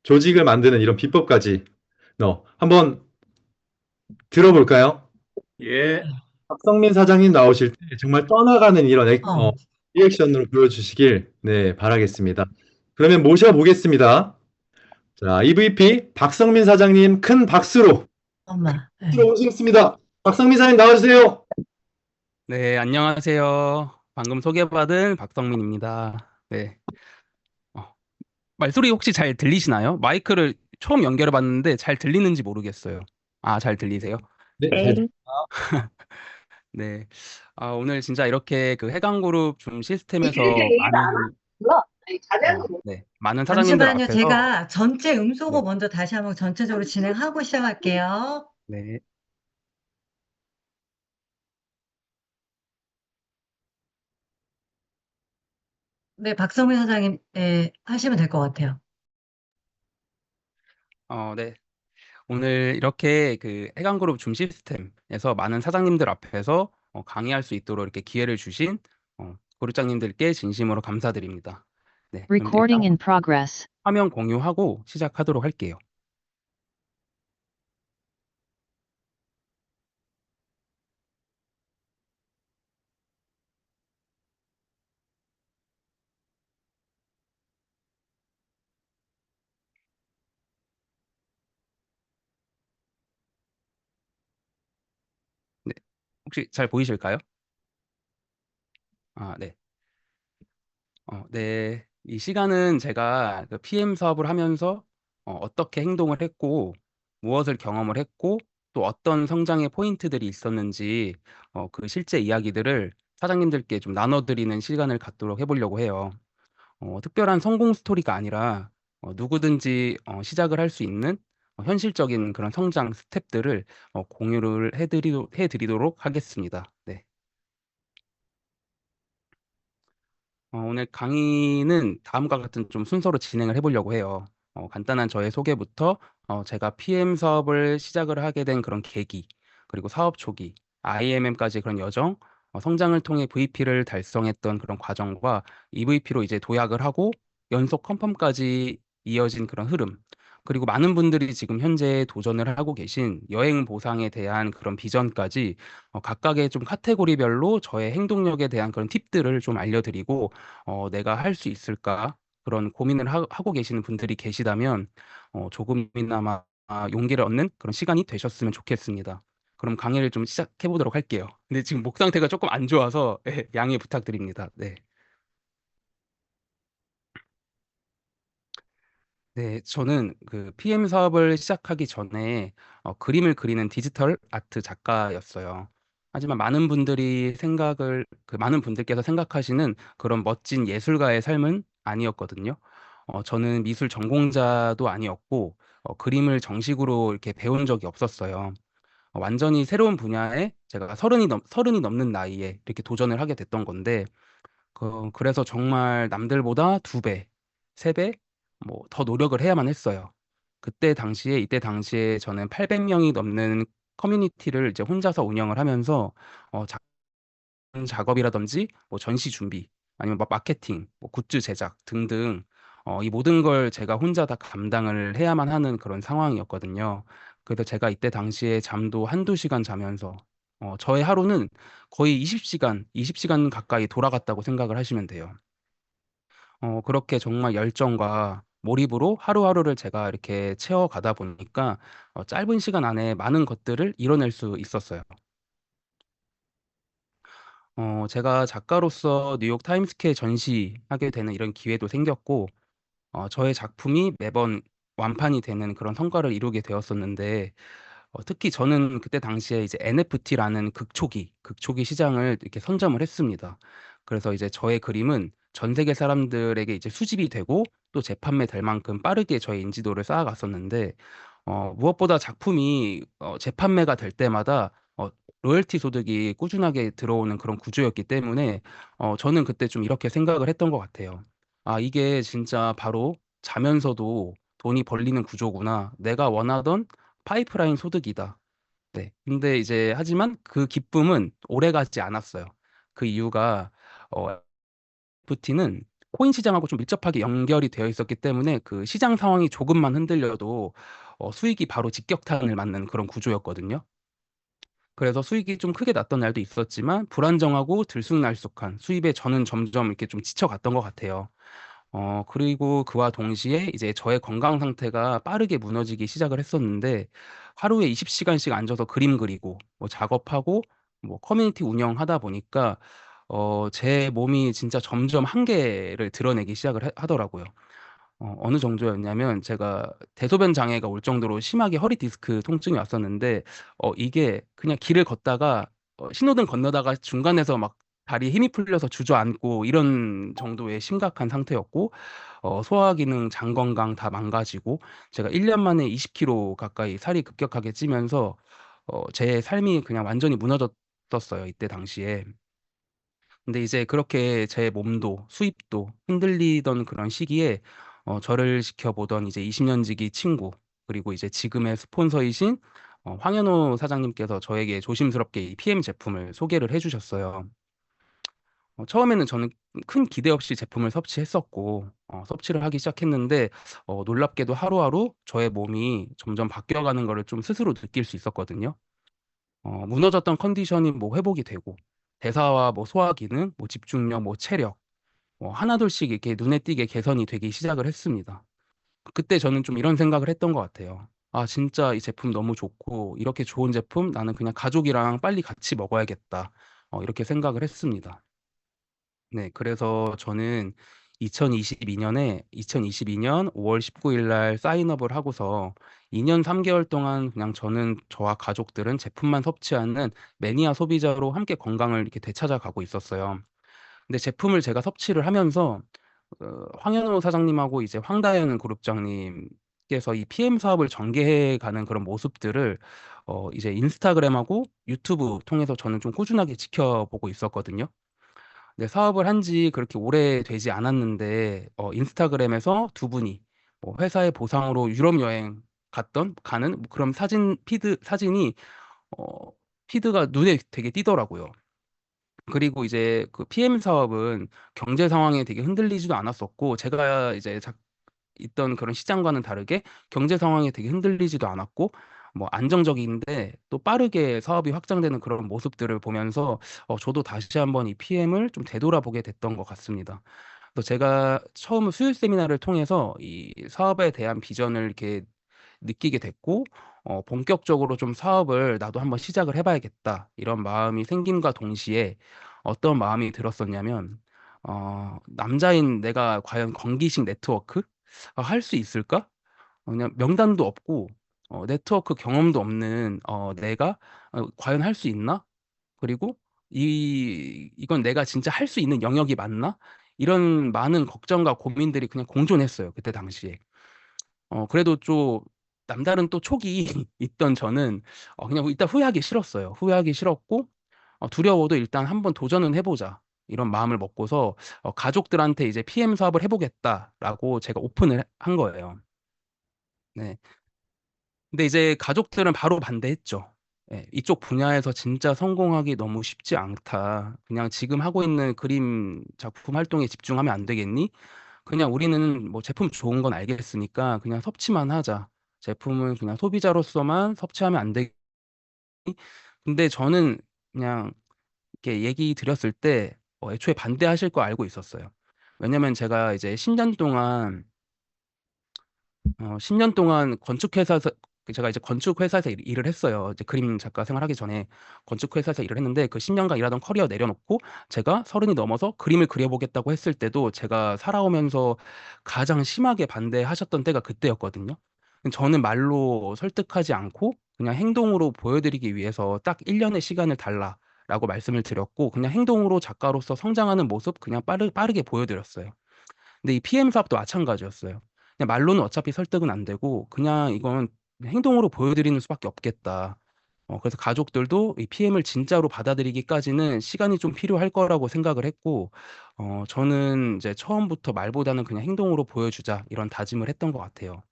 조직을 만드는 이런 비법까지 한번 들어볼까요? 예, 박성민 사장님 나오실 때 정말 떠나가는 이런 어, 리액션으로 보여주시길 네, 바라겠습니다. 그러면 모셔보겠습니다. 자, EVP 박성민 사장님 큰 박수로 엄마. 네. 들어오시겠습니다. 박성민 사장님 나와주세요. 네, 안녕하세요. 방금 소개받은 박성민입니다. 네. 어, 말소리 혹시 잘 들리시나요? 마이크를 처음 연결해 봤는데 잘 들리는지 모르겠어요. 아, 잘 들리세요? 네, 잘 네. 오늘 진짜 이렇게 그 해강그룹 줌 시스템에서 많은 사장님들 잠시만요. 앞에서 제가 전체 네, 음소거 먼저 다시 한번 전체적으로 진행하고 시작할게요. 네, 네, 박성민 사장님, 하시면 될 것 같아요. 네. 오늘 이렇게 그 해강그룹 줌 시스템에서 많은 사장님들 앞에서 강의할 수 있도록 이렇게 기회를 주신 그룹장님들께 진심으로 감사드립니다. 네, 그럼 일단 Recording in progress. 화면 공유하고 시작하도록 할게요. 네, 혹시 잘 보이실까요? 네. 네. 이 시간은 제가 그 PM 사업을 하면서 어떻게 행동을 했고, 무엇을 경험을 했고, 또 어떤 성장의 포인트들이 있었는지, 그 실제 이야기들을 사장님들께 좀 나눠드리는 시간을 갖도록 해보려고 해요. 특별한 성공 스토리가 아니라 누구든지 시작을 할 수 있는 현실적인 그런 성장 스텝들을 공유를 해드리도록 하겠습니다. 네. 오늘 강의는 다음과 같은 좀 순서로 진행을 해보려고 해요. 간단한 저의 소개부터 제가 PM 사업을 시작을 하게 된 그런 계기, 그리고 사업 초기, IMM까지 그런 여정, 성장을 통해 VP를 달성했던 그런 과정과 EVP로 이제 도약을 하고 연속 컨펌까지 이어진 그런 흐름, 그리고 많은 분들이 지금 현재 도전을 하고 계신 여행 보상에 대한 그런 비전까지 각각의 좀 카테고리별로 저의 행동력에 대한 그런 팁들을 좀 알려드리고 '내가 할 수 있을까?' 그런 고민을 하고 계시는 분들이 계시다면 조금이나마 용기를 얻는 그런 시간이 되셨으면 좋겠습니다. 그럼 강의를 좀 시작해 보도록 할게요. 근데 지금 목 상태가 조금 안 좋아서 예 양해 부탁드립니다. 네. 네. 저는 그 PM 사업을 시작하기 전에 그림을 그리는 디지털 아트 작가였어요. 하지만 많은 분들께서 생각하시는 그런 멋진 예술가의 삶은 아니었거든요. 저는 미술 전공자도 아니었고 그림을 정식으로 이렇게 배운 적이 없었어요. 완전히 새로운 분야에 제가 서른이 넘는 나이에 이렇게 도전을 하게 됐던 건데 그래서 정말 남들보다 2배, 3배 뭐 더 노력을 해야만 했어요. 이때 당시에 저는 800 명이 넘는 커뮤니티를 이제 혼자서 운영을 하면서 작업이라든지 뭐 전시 준비 아니면 뭐 마케팅, 뭐 굿즈 제작 등등 이 모든 걸 제가 혼자 다 감당을 해야만 하는 그런 상황이었거든요. 그래서 제가 이때 당시에 잠도 1-2 시간 자면서 저의 하루는 거의 20 시간 가까이 돌아갔다고 생각을 하시면 돼요. 그렇게 정말 열정과 몰입으로 하루하루를 제가 이렇게 채워가다 보니까 짧은 시간 안에 많은 것들을 이뤄낼 수 있었어요. 제가 작가로서 뉴욕 타임스퀘어 전시하게 되는 이런 기회도 생겼고 저의 작품이 매번 완판이 되는 그런 성과를 이루게 되었었는데 특히 저는 그때 당시에 이제 NFT라는 극초기 시장을 이렇게 선점을 했습니다. 그래서 이제 저의 그림은 전 세계 사람들에게 이제 수집이 되고 또 재판매될 만큼 빠르게 저의 인지도를 쌓아갔었는데 무엇보다 작품이 재판매가 될 때마다 로열티 소득이 꾸준하게 들어오는 그런 구조였기 때문에 저는 그때 좀 이렇게 생각을 했던 것 같아요. '아 이게 진짜 바로 자면서도 돈이 벌리는 구조구나. 내가 원하던 파이프라인 소득이다.' 네. 근데 이제 하지만 그 기쁨은 오래가지 않았어요. 그 이유가 FT는 코인 시장하고 좀 밀접하게 연결이 되어 있었기 때문에 그 시장 상황이 조금만 흔들려도 수익이 바로 직격탄을 맞는 그런 구조였거든요. 그래서 수익이 좀 크게 났던 날도 있었지만 불안정하고 들쑥날쑥한 수입에 저는 점점 이렇게 좀 지쳐갔던 것 같아요. 그리고 그와 동시에 이제 저의 건강 상태가 빠르게 무너지기 시작을 했었는데 하루에 20시간씩 앉아서 그림 그리고 뭐 작업하고 뭐 커뮤니티 운영하다 보니까 제 몸이 진짜 점점 한계를 드러내기 시작을 하더라고요. 어느 정도였냐면 제가 대소변 장애가 올 정도로 심하게 허리 디스크 통증이 왔었는데 이게 그냥 길을 걷다가 신호등 건너다가 중간에서 막 다리에 힘이 풀려서 주저앉고 이런 정도의 심각한 상태였고 소화 기능, 장 건강 다 망가지고 제가 1년 만에 20kg 가까이 살이 급격하게 찌면서 제 삶이 그냥 완전히 무너졌었어요, 이때 당시에. 근데 이제 그렇게 제 몸도 수입도 흔들리던 그런 시기에 저를 지켜보던 이제 20년 지기 친구 그리고 이제 지금의 스폰서이신 황현호 사장님께서 저에게 조심스럽게 이 PM 제품을 소개를 해주셨어요. 처음에는 저는 큰 기대 없이 제품을 섭취했었고 섭취를 하기 시작했는데 놀랍게도 하루하루 저의 몸이 점점 바뀌어가는 거를 좀 스스로 느낄 수 있었거든요. 무너졌던 컨디션이 뭐 회복이 되고 대사와 뭐 소화 기능, 뭐 집중력, 뭐 체력 하나둘씩 이렇게 눈에 띄게 개선이 되기 시작을 했습니다. 그때 저는 좀 이런 생각을 했던 것 같아요. 아, 진짜 이 제품 너무 좋고 이렇게 좋은 제품 나는 그냥 가족이랑 빨리 같이 먹어야겠다. 이렇게 생각을 했습니다. 네, 그래서 저는 2022년 5월 19일 날 사인업을 하고서 2년 3개월 동안 그냥 저는 저와 가족들은 제품만 섭취하는 매니아 소비자로 함께 건강을 이렇게 되찾아가고 있었어요. 근데 제품을 제가 섭취를 하면서 황현호 사장님하고 이제 황다현 그룹장님께서 이 PM 사업을 전개해 가는 그런 모습들을 이제 인스타그램하고 유튜브 통해서 저는 좀 꾸준하게 지켜보고 있었거든요. 네, 사업을 한 지 그렇게 오래 되지 않았는데 인스타그램에서 두 분이 뭐 회사의 보상으로 유럽 여행 가는 뭐 그런 사진이 어, 피드가 눈에 되게 띄더라고요. 그리고 이제 그 PM 사업은 경제 상황에 되게 흔들리지도 않았었고 제가 이제 있던 그런 시장과는 다르게 경제 상황이 되게 흔들리지도 않았고 뭐 안정적인데 또 빠르게 사업이 확장되는 그런 모습들을 보면서 저도 다시 한번 이 PM을 좀 되돌아보게 됐던 것 같습니다. 그래서 제가 처음 수요 세미나를 통해서 이 사업에 대한 비전을 이렇게 느끼게 됐고 본격적으로 좀 사업을 나도 한번 시작을 해봐야겠다 이런 마음이 생김과 동시에 어떤 마음이 들었었냐면 남자인 내가 과연 건기식 네트워크 할 수 있을까? 그냥 명단도 없고 네트워크 경험도 없는 내가 과연 할 수 있나? 그리고 이건 내가 진짜 할 수 있는 영역이 맞나? 이런 많은 걱정과 고민들이 그냥 공존했어요. 그때 당시에. 그래도 좀 남다른 또 촉이 있던 저는 그냥 일단 후회하기 싫었어요. 후회하기 싫었고 두려워도 일단 한번 도전은 해보자. 이런 마음을 먹고서 가족들한테 이제 PM 사업을 해보겠다라고 제가 오픈을 한 거예요. 네. 근데 이제 가족들은 바로 반대했죠. 예, 이쪽 분야에서 진짜 성공하기 너무 쉽지 않다. 그냥 지금 하고 있는 그림 작품 활동에 집중하면 안 되겠니? 그냥 우리는 뭐 제품 좋은 건 알겠으니까 그냥 섭취만 하자. 제품은 그냥 소비자로서만 섭취하면 안 되겠니? 근데 저는 그냥 이렇게 얘기 드렸을 때 애초에 반대하실 거 알고 있었어요. 왜냐면 제가 이제 10년 동안 10년 동안 건축회사에서 제가 이제 건축회사에서 일을 했어요. 이제 그림 작가 생활하기 전에 건축회사에서 일을 했는데 그 10년간 일하던 커리어 내려놓고 제가 30이 넘어서 그림을 그려보겠다고 했을 때도 제가 살아오면서 가장 심하게 반대하셨던 때가 그때였거든요. 저는 말로 설득하지 않고 그냥 행동으로 보여드리기 위해서 딱 1년의 시간을 달라라고 말씀을 드렸고 그냥 행동으로 작가로서 성장하는 모습 그냥 빠르게 보여드렸어요. 근데 이 PM 사업도 마찬가지였어요. 그냥 말로는 어차피 설득은 안 되고 그냥 이건 행동으로 보여드리는 수밖에 없겠다. 그래서 가족들도 이 PM을 진짜로 받아들이기까지는 시간이 좀 필요할 거라고 생각을 했고, 저는 이제 처음부터 말보다는 그냥 행동으로 보여주자 이런 다짐을 했던 것 같아요.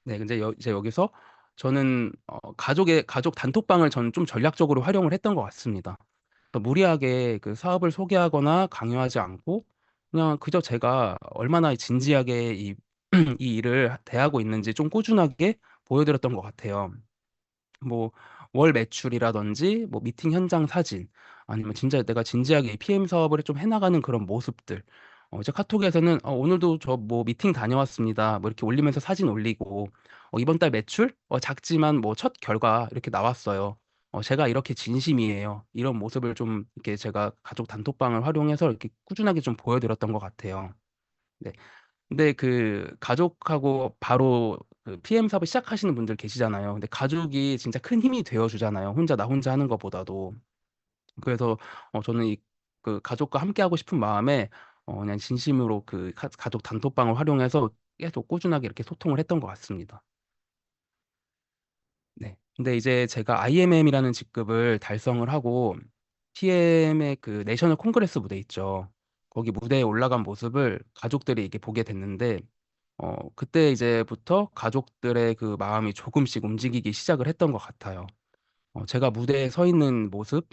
네, 근데 이제 여기서 저는 가족 단톡방을 저는 좀 전략적으로 활용을 했던 것 같습니다. 무리하게 그 사업을 소개하거나 강요하지 않고 그냥 그저 제가 얼마나 진지하게 이 일을 대하고 있는지 좀 꾸준하게 보여드렸던 것 같아요. 뭐 월 매출이라든지 뭐 미팅 현장 사진 아니면 진짜 내가 진지하게 이 PM 사업을 좀 해나가는 그런 모습들 이제 카톡에서는 오늘도 저 뭐 미팅 다녀왔습니다 뭐 이렇게 올리면서 사진 올리고 이번 달 매출 작지만 뭐 첫 결과 이렇게 나왔어요. 제가 이렇게 진심이에요. 이런 모습을 좀 이렇게 제가 가족 단톡방을 활용해서 이렇게 꾸준하게 좀 보여드렸던 것 같아요. 네. 근데 그 가족하고 바로 그 PM 사업을 시작하시는 분들 계시잖아요. 근데 가족이 진짜 큰 힘이 되어 주잖아요. 나 혼자 하는 것보다도. 그래서 저는 이 그 가족과 함께 하고 싶은 마음에 그냥 진심으로 그 가족 단톡방을 활용해서 계속 꾸준하게 이렇게 소통을 했던 것 같습니다. 네. 근데 이제 제가 IMM이라는 직급을 달성을 하고 PM의 그 내셔널 콩그레스 무대 있죠. 거기 무대에 올라간 모습을 가족들이 이렇게 보게 됐는데 그때 이제부터 가족들의 그 마음이 조금씩 움직이기 시작을 했던 것 같아요. 제가 무대에 서 있는 모습,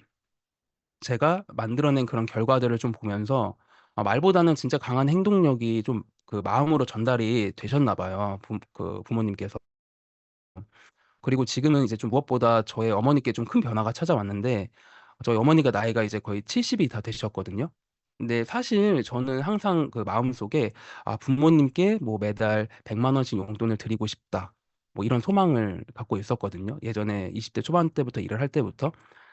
제가 만들어낸 그런 결과들을 좀 보면서 말보다는 진짜 강한 행동력이 좀 그 마음으로 전달이 되셨나 봐요. 부모님께서. 그리고 지금은 이제 좀 무엇보다 저의 어머니께 좀 큰 변화가 찾아왔는데 저희 어머니가 나이가 이제 거의 70이 다 되셨거든요. 근데 사실 저는 항상 그 마음속에 부모님께 뭐 매달 100만 원씩 용돈을 드리고 싶다. 뭐 이런 소망을 갖고 있었거든요. 예전에 20대 초반 때부터 일을 할 때부터.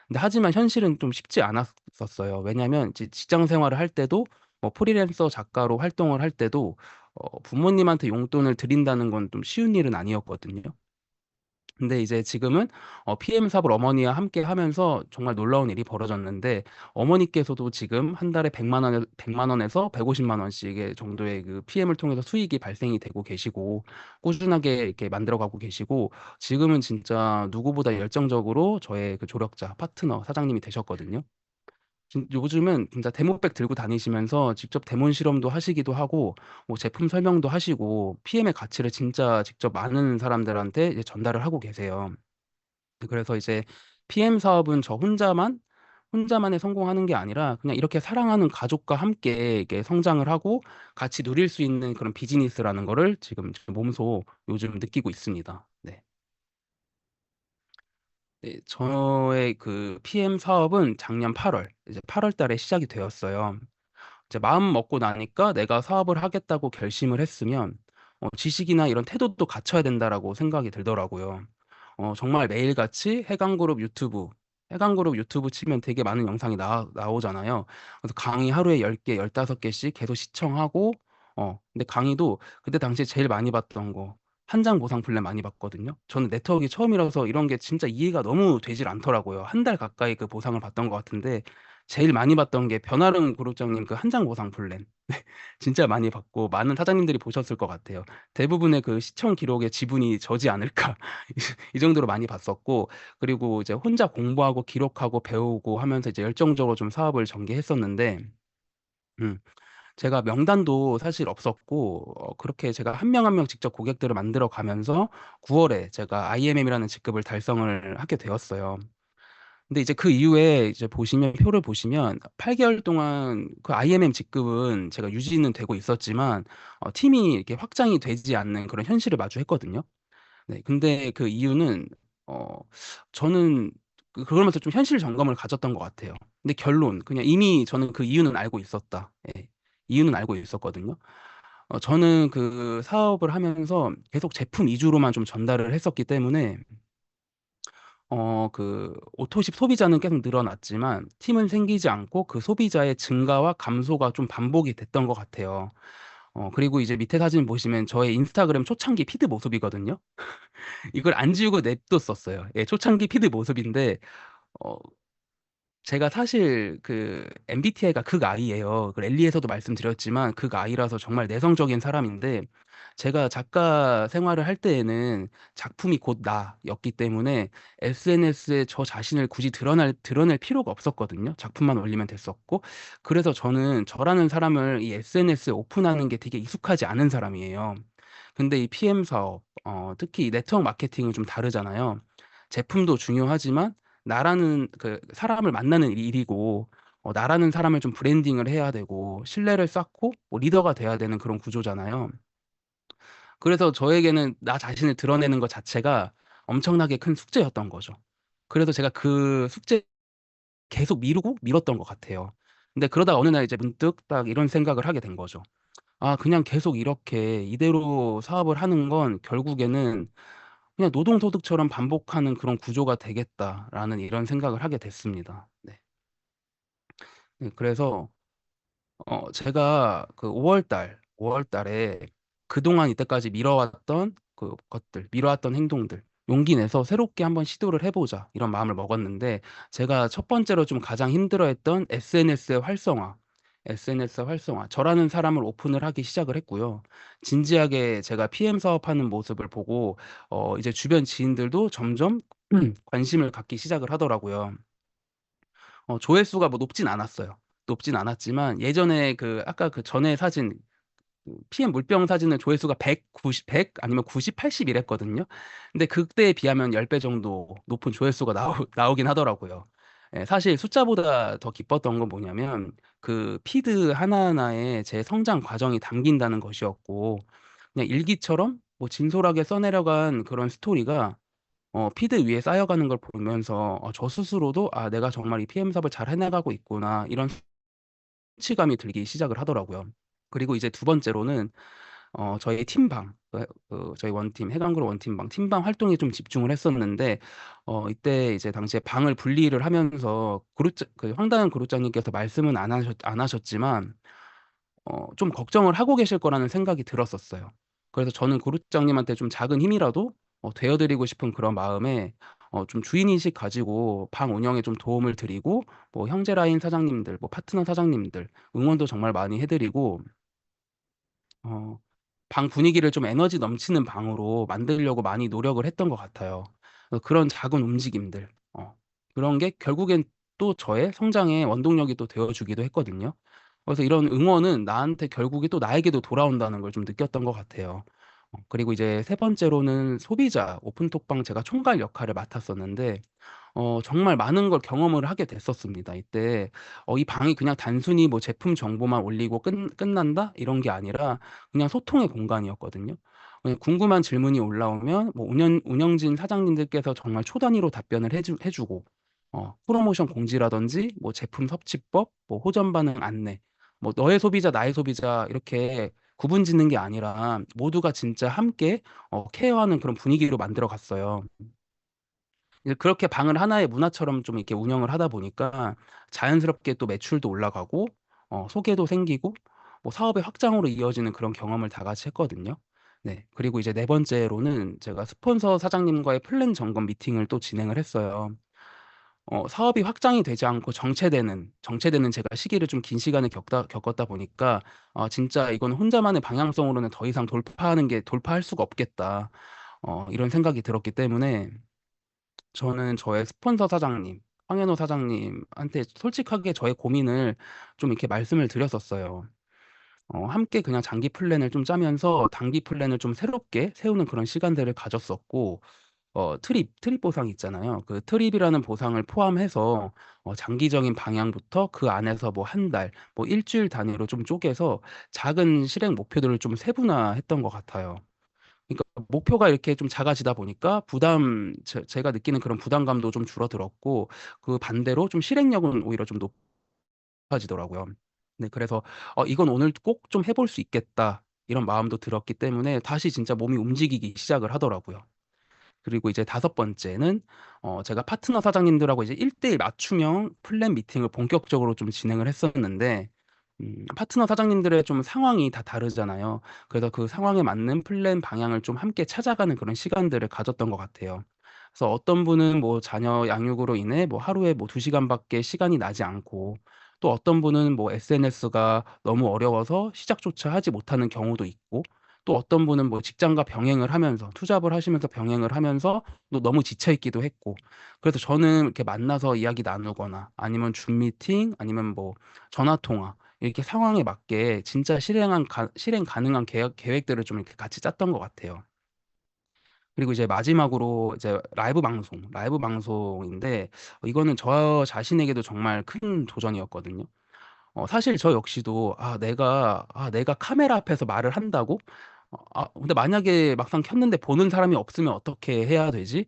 근데 하지만 현실은 좀 쉽지 않았었어요. 왜냐하면 이제 직장 생활을 할 때도 뭐 프리랜서 작가로 활동을 할 때도 부모님한테 용돈을 드린다는 건 좀 쉬운 일은 아니었거든요. 근데 이제 지금은 PM 사업을 어머니와 함께 하면서 정말 놀라운 일이 벌어졌는데 어머니께서도 지금 한 달에 100만 원에서 150만 원씩의 정도의 그 PM을 통해서 수익이 발생이 되고 계시고 꾸준하게 이렇게 만들어 가고 계시고 지금은 진짜 누구보다 열정적으로 저의 그 조력자, 파트너, 사장님이 되셨거든요. 요즘은 진짜 데모백 들고 다니시면서 직접 데몬 실험도 하시기도 하고 뭐 제품 설명도 하시고 PM의 가치를 진짜 직접 많은 사람들한테 이제 전달을 하고 계세요. 그래서 이제 PM 사업은 저 혼자만에 성공하는 게 아니라 그냥 이렇게 사랑하는 가족과 함께 이렇게 성장을 하고 같이 누릴 수 있는 그런 비즈니스라는 거를 지금 몸소 요즘 느끼고 있습니다. 네. 네, 저의 그 PM 사업은 작년 8월, 이제 8월 달에 시작이 되었어요. 이제 마음 먹고 나니까 내가 사업을 하겠다고 결심을 했으면 지식이나 이런 태도도 갖춰야 된다라고 생각이 들더라고요. 정말 매일같이 해강그룹 유튜브 치면 되게 많은 영상이 나오잖아요. 그래서 강의 하루에 10개, 15개씩 계속 시청하고, 근데 강의도 그때 당시에 제일 많이 봤던 거, 한 장 보상 플랜 많이 봤거든요. 저는 네트워크가 처음이라서 이런 게 진짜 이해가 너무 되질 않더라고요. 한 달 가까이 그 보상을 받던 것 같은데, 제일 많이 봤던 게 변화른 그룹장님 그 한 장 보상 플랜. 진짜 많이 봤고, 많은 사장님들이 보셨을 것 같아요. 대부분의 그 시청 기록의 지분이 저지 않을까. 이 정도로 많이 봤었고, 그리고 이제 혼자 공부하고 기록하고 배우고 하면서 이제 열정적으로 좀 사업을 전개했었는데, 음, 제가 명단도 사실 없었고, 그렇게 제가 한 명 한 명 직접 고객들을 만들어 가면서 9월에 제가 IMM이라는 직급을 달성을 하게 되었어요. 근데 이제 그 이후에 이제 표를 보시면 8개월 동안 그 IMM 직급은 제가 유지는 되고 있었지만, 팀이 이렇게 확장이 되지 않는 그런 현실을 마주했거든요. 네. 근데 그 이유는 어 저는 그러면서 좀 현실 점검을 가졌던 것 같아요. 근데 결론 그냥 이미 저는 그 이유는 알고 있었다. 예. 이유는 알고 있었거든요. 저는 그 사업을 하면서 계속 제품 위주로만 좀 전달을 했었기 때문에 그 오토십 소비자는 계속 늘어났지만 팀은 생기지 않고 그 소비자의 증가와 감소가 좀 반복이 됐던 것 같아요. 그리고 이제 밑에 사진 보시면 저의 인스타그램 초창기 피드 모습이거든요. 이걸 안 지우고 냅뒀었어요. 예, 초창기 피드 모습인데 어 제가 사실 그 MBTI가 극I예요. 그 랠리에서도 말씀드렸지만 극I라서 정말 내성적인 사람인데 제가 작가 생활을 할 때에는 작품이 곧 나였기 때문에 SNS에 저 자신을 굳이 드러낼 필요가 없었거든요. 작품만 올리면 됐었고. 그래서 저는 저라는 사람을 이 SNS에 오픈하는 게 되게 익숙하지 않은 사람이에요. 근데 이 PM 사업, 특히 이 네트워크 마케팅은 좀 다르잖아요. 제품도 중요하지만 나라는 그 사람을 만나는 일이고 나라는 사람을 좀 브랜딩을 해야 되고 신뢰를 쌓고 뭐 리더가 돼야 되는 그런 구조잖아요. 그래서 저에게는 나 자신을 드러내는 것 자체가 엄청나게 큰 숙제였던 거죠. 그래서 제가 그 숙제 계속 미루고 미뤘던 것 같아요. 근데 그러다가 어느 날 이제 문득 딱 이런 생각을 하게 된 거죠. '아 그냥 계속 이렇게 이대로 사업을 하는 건 결국에는 그냥 노동소득처럼 반복하는 그런 구조가 되겠다.'라는 이런 생각을 하게 됐습니다. 네. 네 그래서 제가 그 5월 달에 그동안 이때까지 미뤄왔던 그 것들, 미뤄왔던 행동들 용기 내서 새롭게 한번 시도를 해 보자 이런 마음을 먹었는데 제가 첫 번째로 좀 가장 힘들어했던 SNS의 활성화. 저라는 사람을 오픈을 하기 시작을 했고요. 진지하게 제가 PM 사업하는 모습을 보고 이제 주변 지인들도 점점 관심을 갖기 시작을 하더라고요. 조회수가 뭐 높진 않았어요. 높진 않았지만 예전에 그 아까 그 전에 사진 PM 물병 사진은 조회수가 100 아니면 90, 80 이랬거든요. 근데 그때에 비하면 10배 정도 높은 조회수가 나오긴 하더라고요. 예 사실 숫자보다 더 기뻤던 건 뭐냐면 그 피드 하나하나에 제 성장 과정이 담긴다는 것이었고 그냥 일기처럼 뭐 진솔하게 써 내려간 그런 스토리가 피드 위에 쌓여가는 걸 보면서 저 스스로도 '아 내가 정말 이 PM 사업을 잘 해 나가고 있구나.' 이런 성취감이 들기 시작을 하더라고요. 그리고 이제 두 번째로는 저희 팀방 저희 원팀 해강그룹 원팀방 팀방 활동에 좀 집중을 했었는데 이때 이제 당시에 방을 분리를 하면서 그 황다현 그룹장님께서 말씀은 안 하셨지만 좀 걱정을 하고 계실 거라는 생각이 들었었어요. 그래서 저는 그룹장님한테 좀 작은 힘이라도 되어 드리고 싶은 그런 마음에 좀 주인 인식 가지고 방 운영에 좀 도움을 드리고 뭐 형제 라인 사장님들 뭐 파트너 사장님들 응원도 정말 많이 해 드리고 어 방 분위기를 좀 에너지 넘치는 방으로 만들려고 많이 노력을 했던 것 같아요. 그런 작은 움직임들 그런 게 결국엔 또 저의 성장의 원동력이 또 되어 주기도 했거든요. 그래서 이런 응원은 나한테 결국에 또 나에게도 돌아온다는 걸 좀 느꼈던 것 같아요. 그리고 이제 세 번째로는 소비자 오픈톡방 제가 총괄 역할을 맡았었는데 정말 많은 걸 경험을 하게 됐었습니다. 이때 이 방이 그냥 단순히 뭐 제품 정보만 올리고 끝난다 이런 게 아니라 그냥 소통의 공간이었거든요. 그냥 궁금한 질문이 올라오면 뭐 운영진 사장님들께서 정말 초단위로 답변을 해 주고 프로모션 공지라든지 뭐 제품 섭취법, 뭐 호전 반응 안내, 뭐 너의 소비자 나의 소비자 이렇게 구분 짓는 게 아니라 모두가 진짜 함께 케어하는 그런 분위기로 만들어 갔어요. 이제 그렇게 방을 하나의 문화처럼 좀 이렇게 운영을 하다 보니까 자연스럽게 또 매출도 올라가고 소개도 생기고 뭐 사업의 확장으로 이어지는 그런 경험을 다 같이 했거든요. 네. 그리고 이제 네 번째로는 제가 스폰서 사장님과의 플랜 점검 미팅을 또 진행을 했어요. 사업이 확장이 되지 않고 정체되는 제가 시기를 좀 긴 시간을 겪었다 보니까 '진짜 이건 혼자만의 방향성으로는 더 이상 돌파할 수가 없겠다.' 이런 생각이 들었기 때문에 저는 저의 스폰서 사장님, 황현호 사장님한테 솔직하게 저의 고민을 좀 이렇게 말씀을 드렸었어요. 함께 그냥 장기 플랜을 좀 짜면서 단기 플랜을 좀 새롭게 세우는 그런 시간들을 가졌었고 트립 보상 있잖아요. 그 트립이라는 보상을 포함해서 장기적인 방향부터 그 안에서 뭐 한 달, 뭐 일 주일 단위로 좀 쪼개서 작은 실행 목표들을 좀 세분화했던 것 같아요. 그러니까 목표가 이렇게 좀 작아지다 보니까 제가 느끼는 그런 부담감도 좀 줄어들었고 그 반대로 좀 실행력은 오히려 좀 높아지더라고요. 네 그래서 '이건 오늘 꼭 좀 해볼 수 있겠다.' 이런 마음도 들었기 때문에 다시 진짜 몸이 움직이기 시작을 하더라고요. 그리고 이제 다섯 번째는 제가 파트너 사장님들하고 이제 1대1 맞춤형 플랜 미팅을 본격적으로 좀 진행을 했었는데 파트너 사장님들의 좀 상황이 다 다르잖아요. 그래서 그 상황에 맞는 플랜 방향을 좀 함께 찾아가는 그런 시간들을 가졌던 것 같아요. 그래서 어떤 분은 뭐 자녀 양육으로 인해 뭐 하루에 뭐 2 시간밖에 시간이 나지 않고 또 어떤 분은 뭐 SNS가 너무 어려워서 시작조차 하지 못하는 경우도 있고 또 어떤 분은 뭐 직장과 병행을 하면서 투잡을 하시면서 병행을 하면서 또 너무 지쳐 있기도 했고 그래서 저는 이렇게 만나서 이야기 나누거나 아니면 줌 미팅 아니면 뭐 전화 통화 이렇게 상황에 맞게 진짜 실행 가능한 계획들을 좀 이렇게 같이 짰던 것 같아요. 그리고 이제 마지막으로 이제 라이브 방송인데 이거는 저 자신에게도 정말 큰 도전이었거든요. 사실 저 역시도 내가 카메라 앞에서 말을 한다고? 근데 만약에 막상 켰는데 보는 사람이 없으면 어떻게 해야 되지?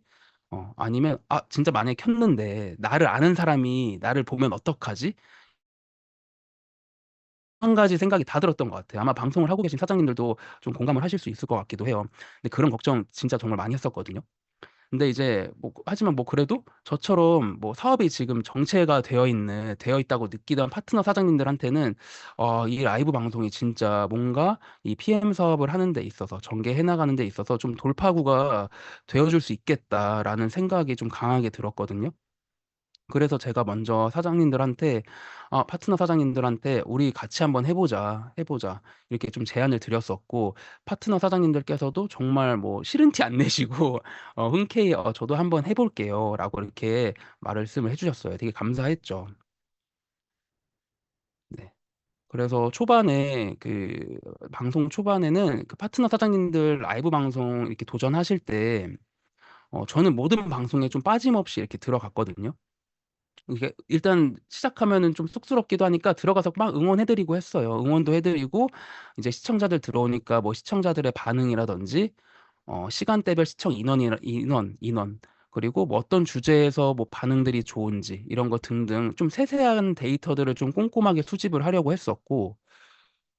아니면 진짜 만약에 켰는데 나를 아는 사람이 나를 보면 어떡하지? 한 가지 생각이 다 들었던 것 같아요. 아마 방송을 하고 계신 사장님들도 좀 공감을 하실 수 있을 것 같기도 해요. 근데 그런 걱정 진짜 정말 많이 했었거든요. 근데 이제 하지만 그래도 저처럼 사업이 지금 정체가 되어 있다고 느끼던 파트너 사장님들한테는 이 라이브 방송이 진짜 뭔가 이 PM 사업을 하는 데 있어서 전개해 나가는 데 있어서 좀 돌파구가 되어줄 수 있겠다라는 생각이 좀 강하게 들었거든요. 그래서 제가 먼저 파트너 사장님들한테 우리 같이 한번 해보자. 이렇게 좀 제안을 드렸었고, 파트너 사장님들께서도 정말 싫은 티 안 내시고, 흔쾌히, 저도 한번 해볼게요. 라고 이렇게 말씀을 해주셨어요. 되게 감사했죠. 네. 그래서 방송 초반에는 그 파트너 사장님들 라이브 방송 이렇게 도전하실 때, 저는 모든 방송에 좀 빠짐없이 이렇게 들어갔거든요. 이게 일단 시작하면은 좀 쑥스럽기도 하니까 들어가서 막 응원해드리고 했어요. 응원도 해드리고 이제 시청자들 들어오니까 시청자들의 반응이라든지 시간대별 시청 인원 그리고 어떤 주제에서 반응들이 좋은지 이런 거 등등 좀 세세한 데이터들을 좀 꼼꼼하게 수집을 하려고 했었고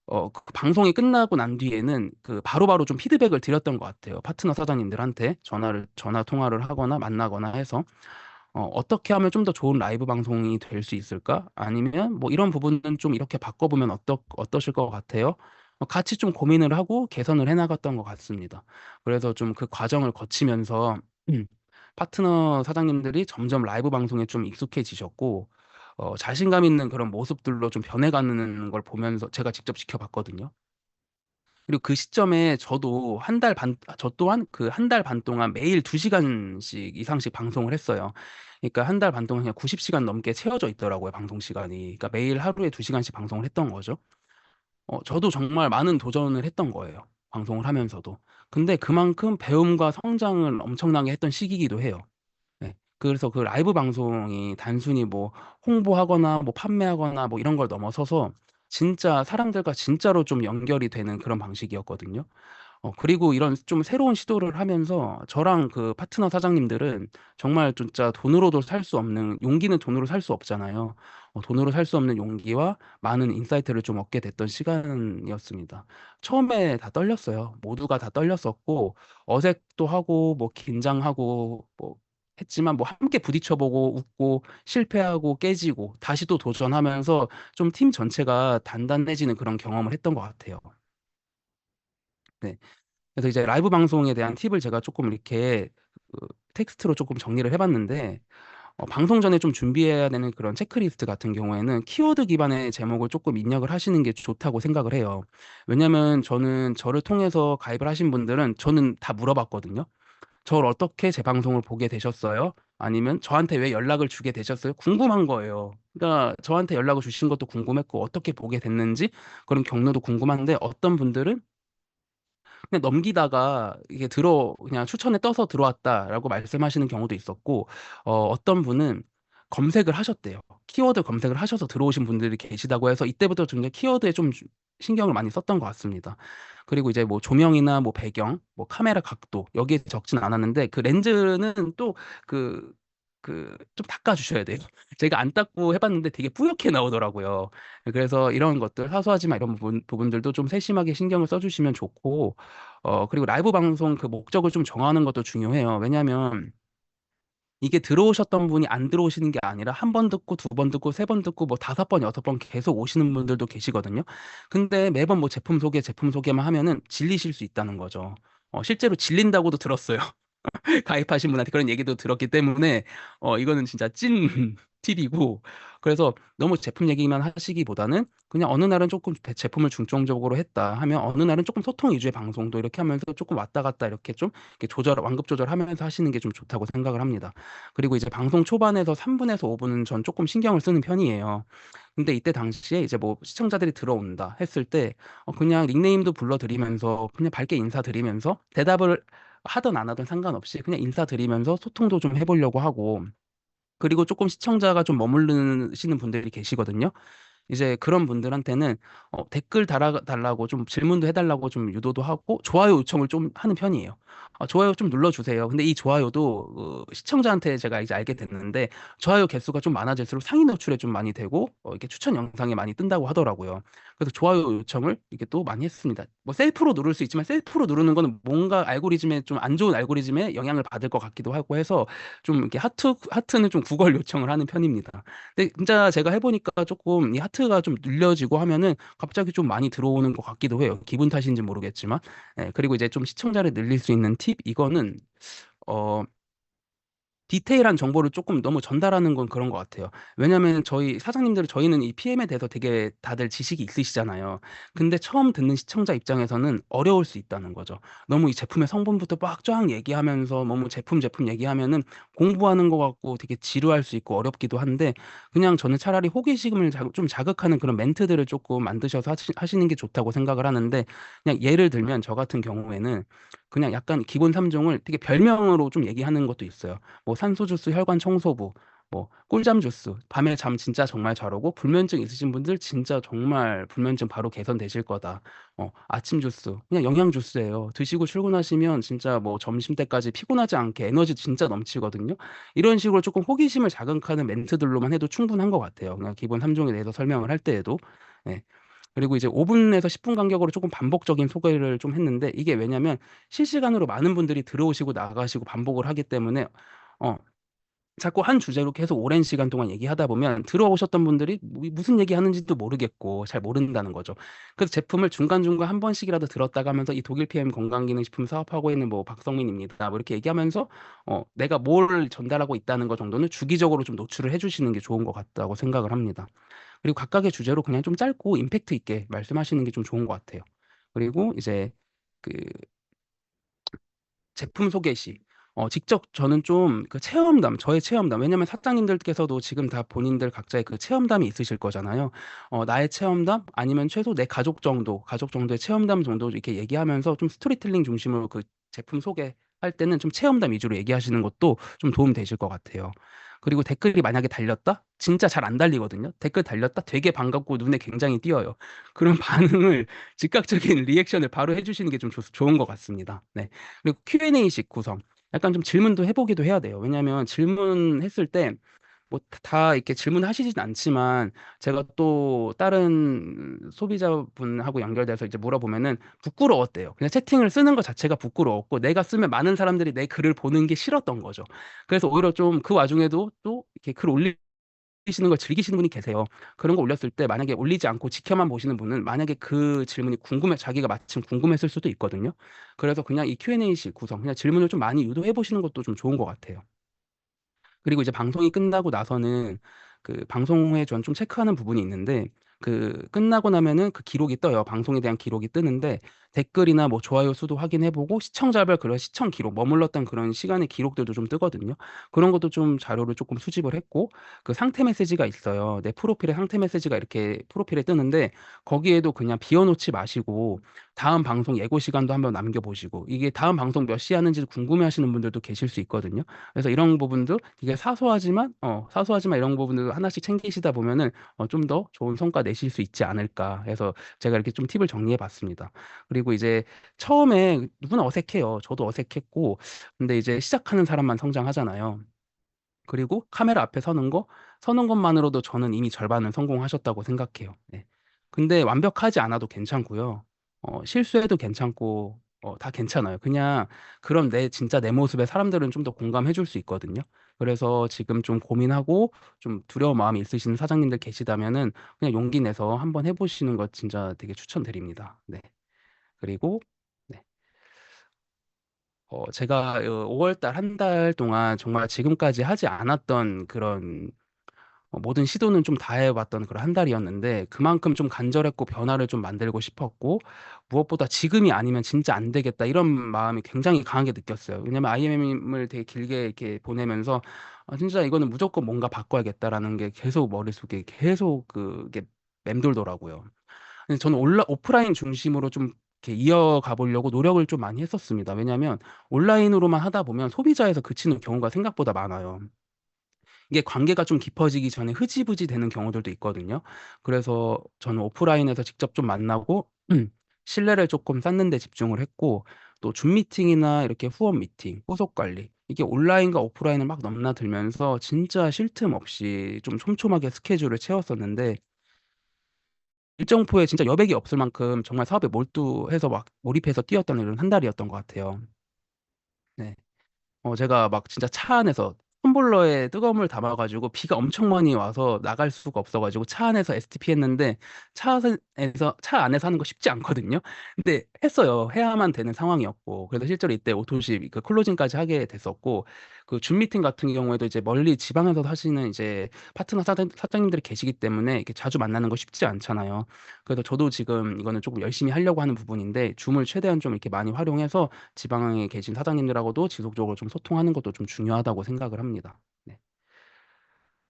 그 방송이 끝나고 난 뒤에는 그 바로바로 좀 피드백을 드렸던 것 같아요. 파트너 사장님들한테 전화 통화를 하거나 만나거나 해서 어떻게 하면 좀 더 좋은 라이브 방송이 될 수 있을까? 아니면 이런 부분은 좀 이렇게 바꿔보면 어떠실 것 같아요? 같이 좀 고민을 하고 개선을 해나갔던 것 같습니다. 그래서 좀 그 과정을 거치면서 음, 파트너 사장님들이 점점 라이브 방송에 좀 익숙해지셨고, 자신감 있는 그런 모습들로 좀 변해가는 걸 보면서 제가 직접 지켜봤거든요. 그리고 그 시점에 저 또한 그 한 달 반 동안 매일 2시간씩 이상씩 방송을 했어요. 그러니까 한 달 반 동안 그냥 90시간 넘게 채워져 있더라고요, 방송 시간이. 그러니까 매일 하루에 2시간씩 방송을 했던 거죠. 저도 정말 많은 도전을 했던 거예요. 방송을 하면서도. 근데 그만큼 배움과 성장을 엄청나게 했던 시기이기도 해요. 네. 그래서 그 라이브 방송이 단순히 홍보하거나 판매하거나 이런 걸 넘어서서 진짜 사람들과 진짜로 좀 연결이 되는 그런 방식이었거든요. 그리고 이런 좀 새로운 시도를 하면서 저랑 그 파트너 사장님들은 정말 진짜 돈으로도 살 수 없는, 용기는 돈으로 살 수 없잖아요. 돈으로 살 수 없는 용기와 많은 인사이트를 좀 얻게 됐던 시간이었습니다. 처음에 다 떨렸어요. 모두가 다 떨렸었고, 어색도 하고, 긴장하고, 했지만 함께 부딪혀보고 웃고 실패하고 깨지고 다시 또 도전하면서 좀 팀 전체가 단단해지는 그런 경험을 했던 것 같아요. 네. 그래서 이제 라이브 방송에 대한 팁을 제가 조금 이렇게 텍스트로 조금 정리를 해봤는데, 방송 전에 좀 준비해야 되는 그런 체크리스트 같은 경우에는 키워드 기반의 제목을 조금 입력을 하시는 게 좋다고 생각을 해요. 왜냐면 저를 통해서 가입을 하신 분들은 저는 다 물어봤거든요. 저를 어떻게 제 방송을 보게 되셨어요? 아니면 저한테 왜 연락을 주게 되셨어요? 궁금한 거예요. 그러니까 저한테 연락을 주신 것도 궁금했고 어떻게 보게 됐는지 그런 경로도 궁금한데 어떤 분들은 그냥 넘기다가 그냥 추천에 떠서 들어왔다라고 말씀하시는 경우도 있었고, 어떤 분은 검색을 하셨대요. 키워드 검색을 하셔서 들어오신 분들이 계시다고 해서 이때부터 굉장히 키워드에 좀 신경을 많이 썼던 것 같습니다. 그리고 이제 조명이나 배경, 카메라 각도, 여기에 적진 않았는데, 그 렌즈는 또 그, 좀 닦아주셔야 돼요. 제가 안 닦고 해봤는데 되게 뿌옇게 나오더라고요. 그래서 이런 것들, 사소하지만 이런 부분들도 좀 세심하게 신경을 써주시면 좋고, 그리고 라이브 방송 그 목적을 좀 정하는 것도 중요해요. 왜냐하면 이게 들어오셨던 분이 안 들어오시는 게 아니라 한 번 듣고 두 번 듣고 세 번 듣고 5번, 6번 계속 오시는 분들도 계시거든요. 근데 매번 제품 소개만 하면은 질리실 수 있다는 거죠. 실제로 질린다고도 들었어요. 가입하신 분한테 그런 얘기도 들었기 때문에 이거는 진짜 찐 팁이고 그래서 너무 제품 얘기만 하시기보다는 그냥 어느 날은 조금 제품을 중점적으로 했다 하면 어느 날은 조금 소통 위주의 방송도 이렇게 하면서 조금 왔다 갔다 이렇게 좀 이렇게 완급 조절하면서 하시는 게 좀 좋다고 생각을 합니다. 그리고 이제 방송 초반에서 3분에서 5분은 전 조금 신경을 쓰는 편이에요. 근데 이때 당시에 이제 시청자들이 들어온다 했을 때 그냥 닉네임도 불러드리면서 그냥 밝게 인사드리면서 대답을 하든 안 하든 상관없이 그냥 인사드리면서 소통도 좀 해보려고 하고, 그리고 조금 시청자가 좀 머무르시는 분들이 계시거든요. 이제 그런 분들한테는 댓글 달라고 좀 질문도 해달라고 좀 유도도 하고 좋아요 요청을 좀 하는 편이에요. 좋아요 좀 눌러주세요. 근데 이 좋아요도 시청자한테 제가 이제 알게 됐는데 좋아요 개수가 좀 많아질수록 상위 노출에 좀 많이 되고 이렇게 추천 영상에 많이 뜬다고 하더라고요. 그래서 좋아요 요청을 이게 또 많이 했습니다. 뭐 셀프로 누를 수 있지만 셀프로 누르는 거는 뭔가 알고리즘에 좀 안 좋은 알고리즘에 영향을 받을 것 같기도 하고 해서 좀 이렇게 하트는 좀 구걸 요청을 하는 편입니다. 근데 진짜 제가 해보니까 조금 이 하트가 좀 눌려지고 하면은 갑자기 좀 많이 들어오는 것 같기도 해요. 기분 탓인지 모르겠지만. 예, 그리고 이제 좀 시청자를 늘릴 수 있는 팁, 이거는, 어, 디테일한 정보를 조금 너무 전달하는 건 그런 것 같아요. 왜냐면 저희 사장님들 저희는 이 PM에 대해서 되게 다들 지식이 있으시잖아요. 근데 처음 듣는 시청자 입장에서는 어려울 수 있다는 거죠. 너무 이 제품의 성분부터 막 쫙 얘기하면서 너무 제품 얘기하면은 공부하는 것 같고 되게 지루할 수 있고 어렵기도 한데 그냥 저는 차라리 호기심을 좀 자극하는 그런 멘트들을 조금 만드셔서 하시는 게 좋다고 생각을 하는데 그냥 예를 들면 저 같은 경우에는 그냥 약간 기본 3종을 되게 별명으로 좀 얘기하는 것도 있어요. 뭐 산소 주스 혈관 청소부, 뭐 꿀잠 주스, 밤에 잠 진짜 정말 잘 오고 불면증 있으신 분들 진짜 정말 불면증 바로 개선되실 거다. 아침 주스 그냥 영양 주스예요. 드시고 출근하시면 진짜 뭐 점심 때까지 피곤하지 않게 에너지 진짜 넘치거든요. 이런 식으로 조금 호기심을 자극하는 멘트들로만 해도 충분한 것 같아요. 그냥 기본 3종에 대해서 설명을 할 때에도. 네. 그리고 이제 5분에서 10분 간격으로 조금 반복적인 소개를 좀 했는데 이게 왜냐면 실시간으로 많은 분들이 들어오시고 나가시고 반복을 하기 때문에 어, 자꾸 한 주제로 계속 오랜 시간 동안 얘기하다 보면 들어오셨던 분들이 무슨 얘기 하는지도 모르겠고 잘 모른다는 거죠. 그래서 제품을 중간중간 한 번씩이라도 들었다가 하면서 이 독일 PM 건강기능식품 사업하고 있는 뭐 박성민입니다. 뭐 이렇게 얘기하면서 내가 뭘 전달하고 있다는 것 정도는 주기적으로 좀 노출을 해주시는 게 좋은 것 같다고 생각을 합니다. 그리고 각각의 주제로 그냥 좀 짧고 임팩트 있게 말씀하시는 게 좀 좋은 것 같아요. 그리고 이제 그 제품 소개 시 직접 저는 좀 그 체험담, 저의 체험담, 왜냐면 사장님들께서도 지금 다 본인들 각자의 그 체험담이 있으실 거잖아요. 나의 체험담 아니면 최소 내 가족 정도의 체험담 정도 이렇게 얘기하면서 좀 스토리텔링 중심으로 그 제품 소개할 때는 좀 체험담 위주로 얘기하시는 것도 좀 도움 되실 것 같아요. 그리고 댓글이 만약에 달렸다? 진짜 잘 안 달리거든요. 댓글 달렸다? 되게 반갑고 눈에 굉장히 띄어요. 그런 반응을 즉각적인 리액션을 바로 해주시는 게 좀 좋은 것 같습니다. 네. 그리고 Q&A식 구성. 약간 좀 질문도 해보기도 해야 돼요. 왜냐하면 질문했을 때 뭐 다 이렇게 질문하시진 않지만 제가 또 다른 소비자분하고 연결돼서 이제 물어보면은 부끄러웠대요. 그냥 채팅을 쓰는 것 자체가 부끄러웠고 내가 쓰면 많은 사람들이 내 글을 보는 게 싫었던 거죠. 그래서 오히려 좀 그 와중에도 또 이렇게 글 올리시는 걸 즐기시는 분이 계세요. 그런 거 올렸을 때 만약에 올리지 않고 지켜만 보시는 분은 만약에 그 질문이 자기가 마침 궁금했을 수도 있거든요. 그래서 그냥 이 Q&A식 구성, 그냥 질문을 좀 많이 유도해 보시는 것도 좀 좋은 것 같아요. 그리고 이제 방송이 끝나고 나서는 그 방송 후에 전 좀 체크하는 부분이 있는데 그 끝나고 나면은 그 기록이 떠요. 방송에 대한 기록이 뜨는데 댓글이나 뭐 좋아요 수도 확인해 보고 시청자별 그런 시청 기록, 머물렀던 그런 시간의 기록들도 좀 뜨거든요. 그런 것도 좀 자료를 조금 수집을 했고 그 상태 메시지가 있어요. 내 프로필에 상태 메시지가 이렇게 프로필에 뜨는데 거기에도 그냥 비워 놓지 마시고 다음 방송 예고 시간도 한번 남겨 보시고 이게 다음 방송 몇 시에 하는지 궁금해 하시는 분들도 계실 수 있거든요. 그래서 이런 부분도 이게 사소하지만 이런 부분들 하나씩 챙기시다 보면은 좀 더 좋은 성과 내실 수 있지 않을까 해서 제가 이렇게 좀 팁을 정리해 봤습니다. 그리고 이제 처음에 누구나 어색해요. 저도 어색했고, 근데 이제 시작하는 사람만 성장하잖아요. 그리고 카메라 앞에 서는 것만으로도 저는 이미 절반은 성공하셨다고 생각해요. 네. 근데 완벽하지 않아도 괜찮고요. 실수해도 괜찮고, 다 괜찮아요. 그냥, 그럼 진짜 내 모습에 사람들은 좀 더 공감해 줄 수 있거든요. 그래서 지금 좀 고민하고 좀 두려운 마음이 있으신 사장님들 계시다면은 그냥 용기 내서 한번 해보시는 것 진짜 되게 추천드립니다. 네. 그리고, 네. 제가 5월 달 한 달 동안 정말 지금까지 하지 않았던 그런 모든 시도는 좀 다 해봤던 그런 한 달이었는데 그만큼 좀 간절했고 변화를 좀 만들고 싶었고 무엇보다 지금이 아니면 진짜 안 되겠다 이런 마음이 굉장히 강하게 느꼈어요. 왜냐면 IMM을 되게 길게 이렇게 보내면서 진짜 이거는 무조건 뭔가 바꿔야겠다라는 게 계속 머릿속에 계속 그게 맴돌더라고요. 근데 저는 오프라인 중심으로 좀 이렇게 이어가 보려고 노력을 좀 많이 했었습니다. 왜냐하면 온라인으로만 하다 보면 소비자에서 그치는 경우가 생각보다 많아요. 이게 관계가 좀 깊어지기 전에 흐지부지 되는 경우들도 있거든요. 그래서 저는 오프라인에서 직접 좀 만나고 신뢰를 조금 쌓는 데 집중을 했고 또 줌 미팅이나 이렇게 후원 미팅, 후속 관리 이게 온라인과 오프라인을 막 넘나들면서 진짜 쉴 틈 없이 좀 촘촘하게 스케줄을 채웠었는데 일정포에 진짜 여백이 없을 만큼 정말 사업에 몰두해서 막 몰입해서 뛰었던 이런 한 달이었던 것 같아요. 네. 제가 막 진짜 차 안에서 텀블러에 뜨거운 물 담아 가지고 비가 엄청 많이 와서 나갈 수가 없어 가지고 차 안에서 STP 했는데 차 안에서 하는 거 쉽지 않거든요. 근데 했어요. 해야만 되는 상황이었고. 그래서 실제로 이때 오토십 그 클로징까지 하게 됐었고 그 줌 미팅 같은 경우에도 이제 멀리 지방에서 사시는 이제 파트너 사장님들이 계시기 때문에 이렇게 자주 만나는 거 쉽지 않잖아요. 그래서 저도 지금 이거는 조금 열심히 하려고 하는 부분인데 줌을 최대한 좀 이렇게 많이 활용해서 지방에 계신 사장님들하고도 지속적으로 좀 소통하는 것도 좀 중요하다고 생각을 합니다. 네.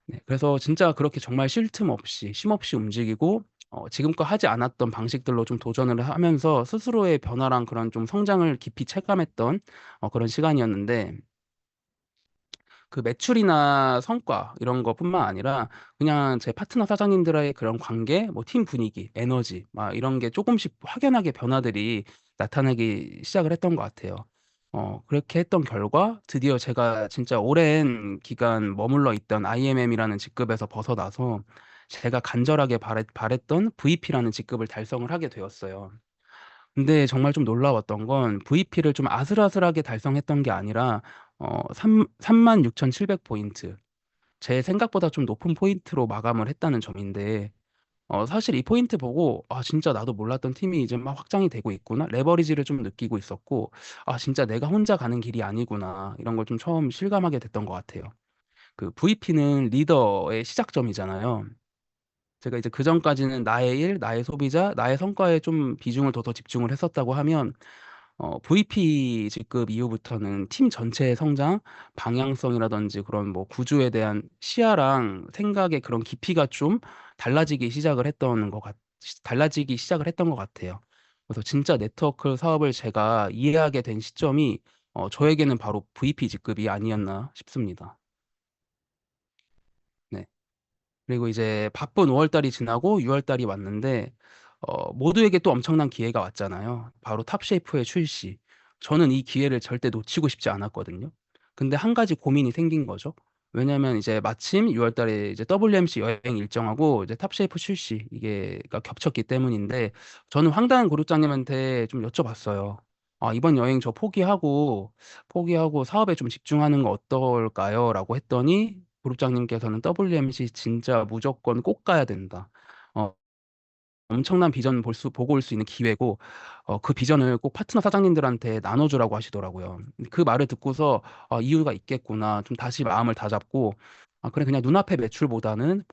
네. 그래서 진짜 그렇게 정말 쉴 틈 없이 쉼 없이 움직이고 지금껏 하지 않았던 방식들로 좀 도전을 하면서 스스로의 변화랑 그런 좀 성장을 깊이 체감했던 그런 시간이었는데 그 매출이나 성과 이런 것뿐만 아니라 그냥 제 파트너 사장님들과의 그런 관계, 뭐 팀 분위기, 에너지 막 이런 게 조금씩 확연하게 변화들이 나타나기 시작을 했던 것 같아요. 그렇게 했던 결과 드디어 제가 진짜 오랜 기간 머물러 있던 IMM이라는 직급에서 벗어나서 제가 간절하게 바랬던 VP라는 직급을 달성을 하게 되었어요. 근데 정말 좀 놀라웠던 건 VP를 좀 아슬아슬하게 달성했던 게 아니라 36,700 포인트. 제 생각보다 좀 높은 포인트로 마감을 했다는 점인데 사실 이 포인트 보고 '아 진짜 나도 몰랐던 팀이 이제 막 확장이 되고 있구나.' 레버리지를 좀 느끼고 있었고 '아 진짜 내가 혼자 가는 길이 아니구나.' 이런 걸 좀 처음 실감하게 됐던 것 같아요. 그 VP는 리더의 시작점이잖아요. 제가 이제 그전까지는 나의 일, 나의 소비자, 나의 성과에 좀 비중을 더 집중을 했었다고 하면 VP 직급 이후부터는 팀 전체의 성장, 방향성이라든지 그런 뭐 구조에 대한 시야랑 생각의 그런 깊이가 좀 달라지기 시작을 했던 것 같아요. 그래서 진짜 네트워크 사업을 제가 이해하게 된 시점이 저에게는 바로 VP 직급이 아니었나 싶습니다. 네. 그리고 이제 바쁜 5월 달이 지나고 6월 달이 왔는데 모두에게 또 엄청난 기회가 왔잖아요. 바로 탑쉐이프의 출시. 저는 이 기회를 절대 놓치고 싶지 않았거든요. 근데 한 가지 고민이 생긴 거죠. 왜냐면 이제 마침 6월 달에 이제 WMC 여행 일정하고 이제 탑쉐이프 출시 이게가 겹쳤기 때문인데 저는 황당한 그룹장님한테 좀 여쭤봤어요. "아 이번 여행 저 포기하고 사업에 좀 집중하는 거 어떨까요?"라고 했더니 그룹장님께서는 "WMC 진짜 무조건 꼭 가야 된다. 어 엄청난 비전 보고 올 수 있는 기회고 그 비전을 꼭 파트너 사장님들한테 나눠 주라고 하시더라고요. 그 말을 듣고서 '아 이유가 있겠구나.' 좀 다시 마음을 다잡고 '아 그래 그냥 눈앞의 매출보다는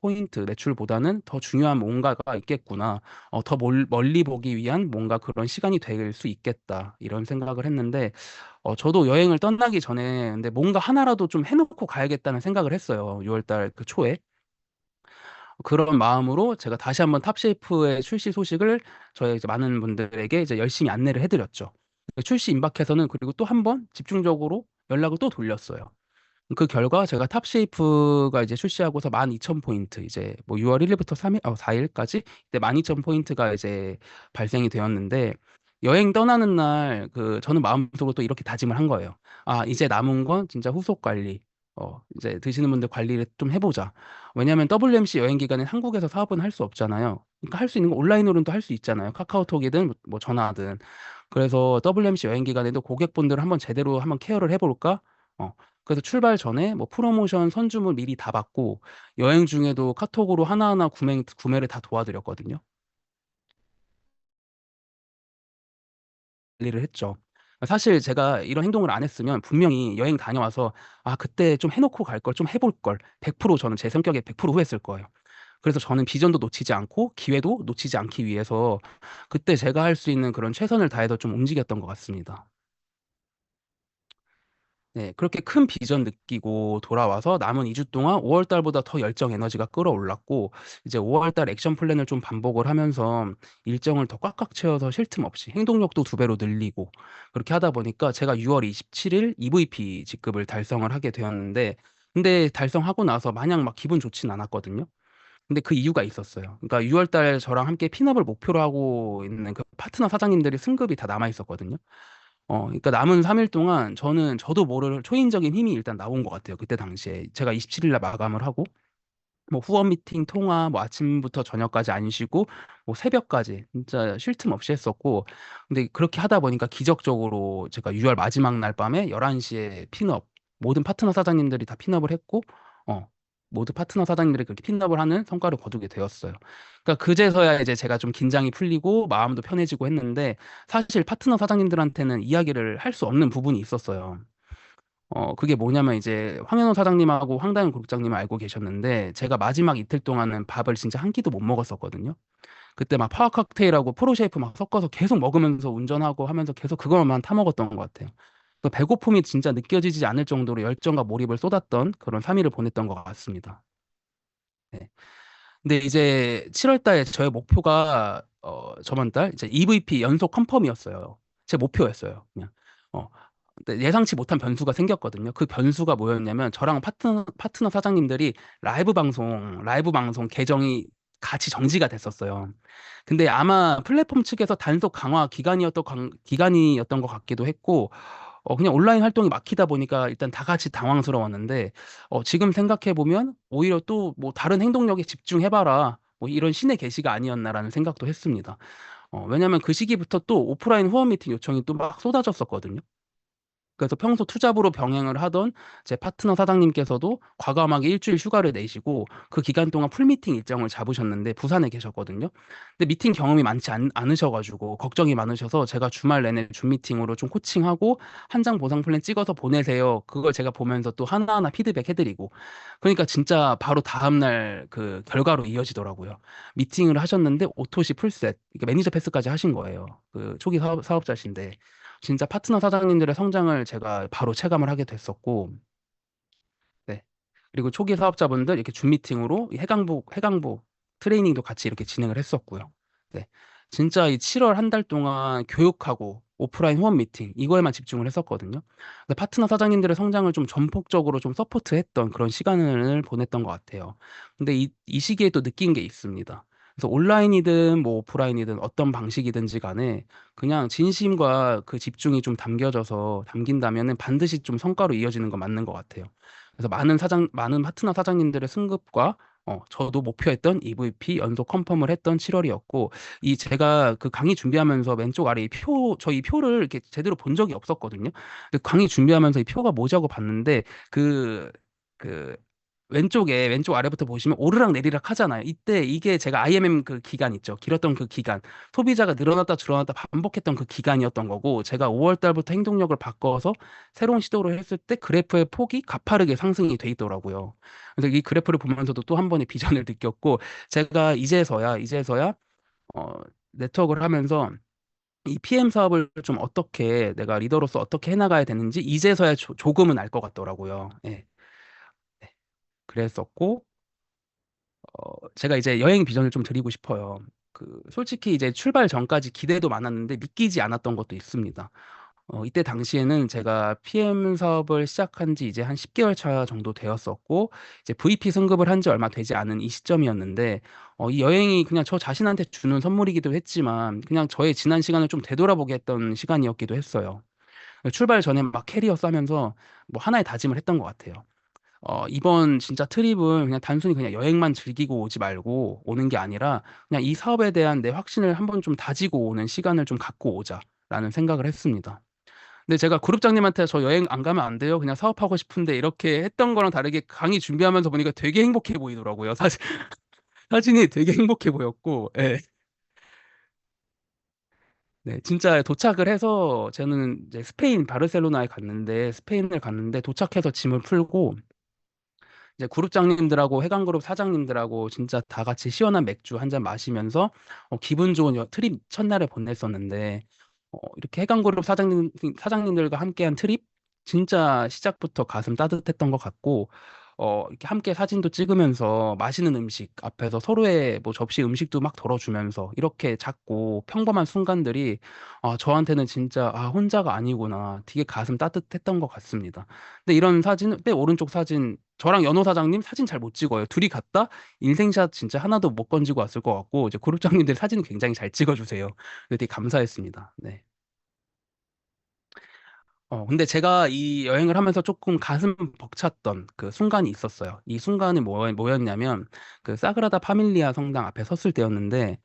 더 중요한 뭔가가 있겠구나. 더 멀리 보기 위한 뭔가 그런 시간이 될 수 있겠다.' 이런 생각을 했는데 저도 여행을 떠나기 전에 근데 뭔가 하나라도 좀 해 놓고 가야겠다는 생각을 했어요, 6월 달 그 초에. 그런 마음으로 제가 다시 한번 탑쉐이프의 출시 소식을 저의 이제 많은 분들에게 이제 열심히 안내를 해 드렸죠. 그 출시 임박해서는 그리고 또 한 번 집중적으로 연락을 또 돌렸어요. 그 결과 제가 탑쉐이프가 이제 출시하고서 12,000 포인트 이제 뭐 6월 1 일부터 3일 4 일까지 이때 12,000 포인트가 이제 발생이 되었는데 여행 떠나는 날 저는 마음속으로 또 이렇게 다짐을 한 거예요. '아 이제 남은 건 진짜 후속 관리. 이제 드시는 분들 관리를 좀 해 보자.' 왜냐하면 WMC 여행 기간에 한국에서 사업은 할 수 없잖아요. 그러니까 할 수 있는 거 온라인으로는 또 할 수 있잖아요. 카카오톡이든 뭐 전화든. 그래서 'WMC 여행 기간에도 고객분들을 한번 제대로 한번 케어를 해 볼까?' 어 그래서 출발 전에 뭐 프로모션 선주문 미리 다 받고 여행 중에도 카톡으로 하나하나 구매를 다 도와드렸거든요. 관리를 했죠. 사실 제가 이런 행동을 안 했으면 분명히 여행 다녀와서 '아 그때 좀 해 놓고 갈 걸. 좀 해볼 걸.' 100% 저는 제 성격에 100% 후회했을 거예요. 그래서 저는 비전도 놓치지 않고 기회도 놓치지 않기 위해서 그때 제가 할 수 있는 그런 최선을 다해서 좀 움직였던 것 같습니다. 네, 그렇게 큰 비전 느끼고 돌아와서 남은 2주 동안 5월 달보다 더 열정 에너지가 끌어올랐고, 이제 5월 달 액션 플랜을 좀 반복을 하면서 일정을 더 꽉꽉 채워서 쉴 틈 없이 행동력도 2배로 늘리고, 그렇게 하다 보니까 제가 6월 27일 EVP 직급을 달성을 하게 되었는데, 근데 달성하고 나서 마냥 막 기분 좋진 않았거든요. 근데 그 이유가 있었어요. 그러니까 6월 달 저랑 함께 핀업을 목표로 하고 있는 그 파트너 사장님들이 승급이 다 남아 있었거든요. 그러니까 남은 3일 동안 저도 모를 초인적인 힘이 일단 나온 것 같아요. 그때 당시에 제가 27일 날 마감을 하고 뭐 후원 미팅, 통화, 뭐 아침부터 저녁까지 안 쉬고 뭐 새벽까지 진짜 쉴 틈 없이 했었고, 근데 그렇게 하다 보니까 기적적으로 제가 6월 마지막 날 밤에 11시에 핀업, 모든 파트너 사장님들이 다 핀업을 했고, 어 모든 파트너 사장님들이 그렇게 핀업을 하는 성과를 거두게 되었어요. 그러니까 그제서야 이제 제가 좀 긴장이 풀리고 마음도 편해지고 했는데, 사실 파트너 사장님들한테는 이야기를 할 수 없는 부분이 있었어요. 그게 뭐냐면 이제 황현호 사장님하고 황다현 그룹장님을 알고 계셨는데, 제가 마지막 이틀 동안은 밥을 진짜 한 끼도 못 먹었었거든요. 그때 막 파워 칵테일하고 프로쉐이프 막 섞어서 계속 먹으면서 운전하고 하면서 계속 그것만 타먹었던 것 같아요. 그 배고픔이 진짜 느껴지지 않을 정도로 열정과 몰입을 쏟았던 그런 3일을 보냈던 것 같습니다. 네. 근데 이제 7월 달에 저의 목표가 저번 달 이제 EVP 연속 컨펌이었어요. 제 목표였어요. 그냥. 어, 근데 예상치 못한 변수가 생겼거든요. 그 변수가 뭐였냐면 저랑 파트너 사장님들이 라이브 방송 계정이 같이 정지가 됐었어요. 근데 아마 플랫폼 측에서 단속 강화 기간이었던 것 같기도 했고, 그냥 온라인 활동이 막히다 보니까 일단 다 같이 당황스러웠는데, 지금 생각해 보면 오히려 또 뭐 다른 행동력에 집중해봐라, 뭐 이런 신의 계시가 아니었나라는 생각도 했습니다. 왜냐면 그 시기부터 또 오프라인 후원 미팅 요청이 또 막 쏟아졌었거든요. 그래서 평소 투잡으로 병행을 하던 제 파트너 사장님께서도 과감하게 일주일 휴가를 내시고 그 기간 동안 풀미팅 일정을 잡으셨는데 부산에 계셨거든요. 근데 미팅 경험이 많지 않으셔가지고 걱정이 많으셔서 제가 주말 내내 줌 미팅으로 좀 코칭하고 한 장 보상 플랜 찍어서 보내세요. 그걸 제가 보면서 또 하나하나 피드백 해드리고. 그러니까 진짜 바로 다음날 그 결과로 이어지더라고요. 미팅을 하셨는데 오토시 풀셋, 이게 매니저 패스까지 하신 거예요. 그 초기 사업자신데. 진짜 파트너 사장님들의 성장을 제가 바로 체감을 하게 됐었고, 네. 그리고 초기 사업자분들 이렇게 줌 미팅으로 이 해강부 트레이닝도 같이 이렇게 진행을 했었고요. 네. 진짜 이 7월 한 달 동안 교육하고 오프라인 후원 미팅 이거에만 집중을 했었거든요. 근데 파트너 사장님들의 성장을 좀 전폭적으로 좀 서포트했던 그런 시간을 보냈던 것 같아요. 근데 이 시기에 또 느낀 게 있습니다. 그래서 온라인이든 뭐 오프라인이든 어떤 방식이든지 간에 그냥 진심과 그 집중이 좀 담긴다면은 반드시 좀 성과로 이어지는 건 맞는 것 같아요. 그래서 많은 파트너 사장님들의 승급과 저도 목표했던 EVP 연속 컨펌을 했던 7월이었고, 이 제가 그 강의 준비하면서 왼쪽 아래 저희 표를 이렇게 제대로 본 적이 없었거든요. 근데 강의 준비하면서 이 표가 뭐자고 봤는데, 그, 그, 왼쪽 아래부터 보시면 오르락 내리락 하잖아요. 이때 이게 제가 IMM 그 기간 있죠. 길었던 그 기간. 소비자가 늘어났다 줄어났다 반복했던 그 기간이었던 거고, 제가 5월 달부터 행동력을 바꿔서 새로운 시도를 했을 때 그래프의 폭이 가파르게 상승이 돼 있더라고요. 그래서 이 그래프를 보면서도 또 한 번의 비전을 느꼈고, 제가 이제서야 어, 네트워크를 하면서 이 PM 사업을 좀 어떻게 내가 리더로서 어떻게 해나가야 되는지 이제서야 조금은 알 것 같더라고요. 예. 네. 그랬었고, 제가 이제 여행 비전을 좀 드리고 싶어요. 솔직히 이제 출발 전까지 기대도 많았는데 믿기지 않았던 것도 있습니다. 이때 당시에는 제가 PM 사업을 시작한 지 이제 한 10개월 차 정도 되었었고, 이제 VP 승급을 한 지 얼마 되지 않은 이 시점이었는데, 이 여행이 그냥 저 자신한테 주는 선물이기도 했지만, 그냥 저의 지난 시간을 좀 되돌아보게 했던 시간이었기도 했어요. 출발 전에 막 캐리어 싸면서 뭐 하나의 다짐을 했던 것 같아요. 이번 진짜 트립은 그냥 단순히 그냥 여행만 즐기고 오지 말고 오는 게 아니라 그냥 이 사업에 대한 내 확신을 한번 좀 다지고 오는 시간을 좀 갖고 오자라는 생각을 했습니다. 근데 제가 그룹장님한테 저 여행 안 가면 안 돼요? 그냥 사업하고 싶은데 이렇게 했던 거랑 다르게 강의 준비하면서 보니까 되게 행복해 보이더라고요. 사진이 되게 행복해 보였고, 예. 네, 진짜 도착을 해서 저는 이제 스페인을 갔는데 도착해서 짐을 풀고 이제 그룹장님들하고 해강그룹 사장님들하고 진짜 다 같이 시원한 맥주 한 잔 마시면서 기분 좋은 트립 첫날에 보냈었는데, 이렇게 해강그룹 사장님들과 함께한 트립 진짜 시작부터 가슴 따뜻했던 것 같고, 이렇게 함께 사진도 찍으면서 맛있는 음식 앞에서 서로의 뭐 접시 음식도 막 덜어주면서 이렇게 작고 평범한 순간들이 저한테는 진짜 혼자가 아니구나. 되게 가슴 따뜻했던 것 같습니다. 근데 이런 사진, 빼 오른쪽 사진, 저랑 연호 사장님 사진 잘 못 찍어요. 둘이 갔다 인생샷 진짜 하나도 못 건지고 왔을 것 같고, 이제 그룹장님들 사진 굉장히 잘 찍어주세요. 근데 되게 감사했습니다. 네. 근데 제가 이 여행을 하면서 조금 가슴 벅찼던 그 순간이 있었어요. 이 순간이 뭐였냐면, 그 사그라다 파밀리아 성당 앞에 섰을 때였는데,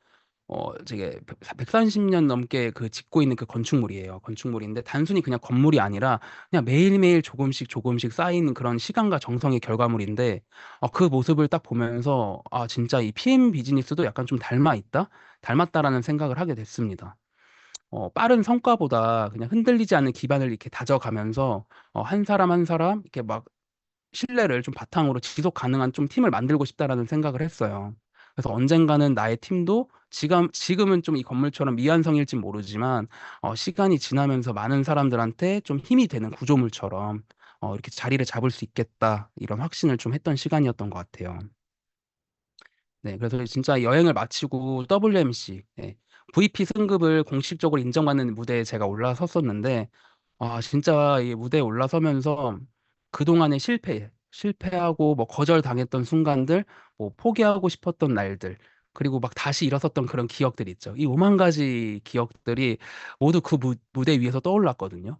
되게 130년 넘게 그 짓고 있는 그 건축물이에요. 건축물인데, 단순히 그냥 건물이 아니라, 그냥 매일매일 조금씩 조금씩 쌓이는 그런 시간과 정성의 결과물인데, 그 모습을 딱 보면서, 진짜 이 PM 비즈니스도 약간 좀 닮았다라는 생각을 하게 됐습니다. 빠른 성과보다 그냥 흔들리지 않는 기반을 이렇게 다져가면서 한 사람 한 사람 이렇게 막 신뢰를 좀 바탕으로 지속 가능한 좀 팀을 만들고 싶다라는 생각을 했어요. 그래서 언젠가는 나의 팀도 지금은 좀 이 건물처럼 미완성일진 모르지만 시간이 지나면서 많은 사람들한테 좀 힘이 되는 구조물처럼 이렇게 자리를 잡을 수 있겠다 이런 확신을 좀 했던 시간이었던 것 같아요. 네, 그래서 진짜 여행을 마치고 WMC, VP 승급을 공식적으로 인정받는 무대에 제가 올라섰었는데, 진짜 이 무대에 올라서면서 그동안의 실패하고 뭐 거절당했던 순간들, 뭐 포기하고 싶었던 날들, 그리고 막 다시 일어섰던 그런 기억들 있죠. 이 오만 가지 기억들이 모두 그 무대 위에서 떠올랐거든요.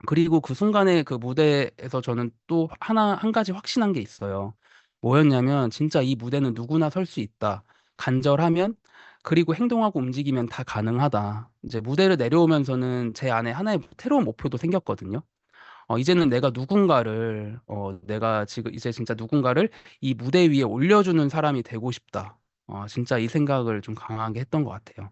그리고 그 순간에 그 무대에서 저는 또 한 가지 확신한 게 있어요. 뭐였냐면, 진짜 이 무대는 누구나 설 수 있다. 간절하면, 그리고 행동하고 움직이면 다 가능하다. 이제 무대를 내려오면서는 제 안에 하나의 새로운 목표도 생겼거든요. 이제는 내가 지금 이제 진짜 누군가를 이 무대 위에 올려주는 사람이 되고 싶다. 진짜 이 생각을 좀 강하게 했던 것 같아요.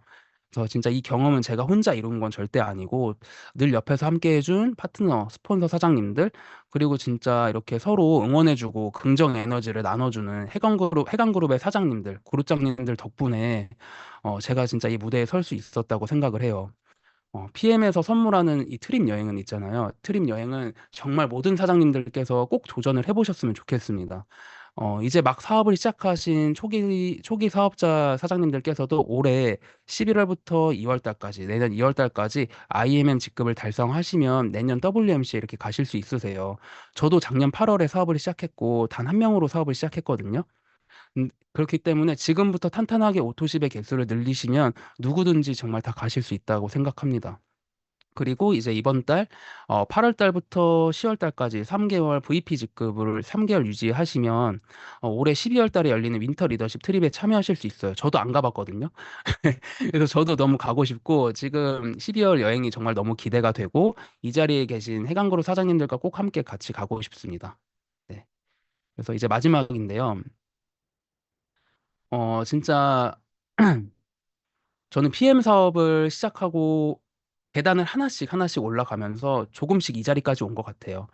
그래서 진짜 이 경험은 제가 혼자 이룬 건 절대 아니고 늘 옆에서 함께 해준 파트너, 스폰서 사장님들 그리고 진짜 이렇게 서로 응원해주고 긍정 에너지를 나눠주는 해강그룹의 사장님들, 그룹장님들 덕분에 제가 진짜 이 무대에 설 수 있었다고 생각을 해요. PM에서 선물하는 이 트립 여행은 있잖아요. 트립 여행은 정말 모든 사장님들께서 꼭 도전을 해보셨으면 좋겠습니다. 이제 막 사업을 시작하신 초기 사업자 사장님들께서도 올해 11월부터 2월 달까지, 내년 2월 달까지 IMM 직급을 달성하시면 내년 WMC에 이렇게 가실 수 있으세요. 저도 작년 8월에 사업을 시작했고, 단 한 명으로 사업을 시작했거든요. 그렇기 때문에 지금부터 탄탄하게 오토십의 개수를 늘리시면 누구든지 정말 다 가실 수 있다고 생각합니다. 그리고 이제 이번 달 8월 달부터 10월 달까지 3개월 VP 직급을 3개월 유지하시면 올해 12월 달에 열리는 윈터 리더십 트립에 참여하실 수 있어요. 저도 안 가봤거든요. 그래서 저도 너무 가고 싶고 지금 12월 여행이 정말 너무 기대가 되고 이 자리에 계신 해강그룹 사장님들과 꼭 함께 같이 가고 싶습니다. 네. 그래서 이제 마지막인데요. 진짜 저는 PM 사업을 시작하고 계단을 하나씩 하나씩 올라가면서 조금씩 이 자리까지 온 것 같아요.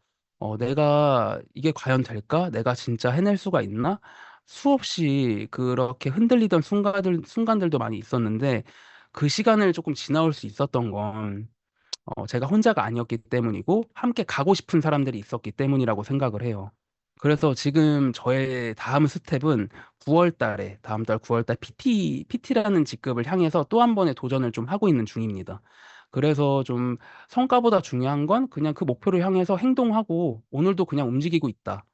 내가 이게 과연 될까? 내가 진짜 해낼 수가 있나? 수없이 그렇게 흔들리던 순간들도 많이 있었는데 그 시간을 조금 지나올 수 있었던 건 제가 혼자가 아니었기 때문이고 함께 가고 싶은 사람들이 있었기 때문이라고 생각을 해요. 그래서 지금 저의 다음 스텝은 다음 달 9월 달 PT라는 직급을 향해서 또 한 번의 도전을 좀 하고 있는 중입니다. 그래서 좀 성과보다 중요한 건 그냥 그 목표를 향해서 행동하고 오늘도 그냥 움직이고 있다.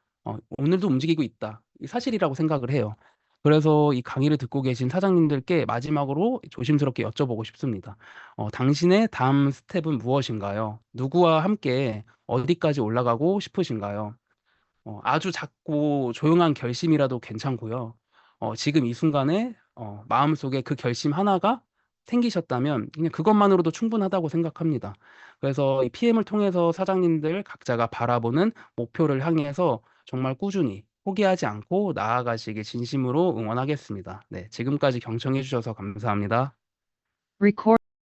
오늘도 움직이고 있다. 이 사실이라고 생각을 해요. 그래서 이 강의를 듣고 계신 사장님들께 마지막으로 조심스럽게 여쭤보고 싶습니다. 당신의 다음 스텝은 무엇인가요? 누구와 함께 어디까지 올라가고 싶으신가요? 아주 작고 조용한 결심이라도 괜찮고요. 지금 이 순간에 마음속에 그 결심 하나가 생기셨다면 그냥 그것만으로도 충분하다고 생각합니다. 그래서 이 PM을 통해서 사장님들 각자가 바라보는 목표를 향해서 정말 꾸준히 포기하지 않고 나아가시길 진심으로 응원하겠습니다. 네, 지금까지 경청해 주셔서 감사합니다.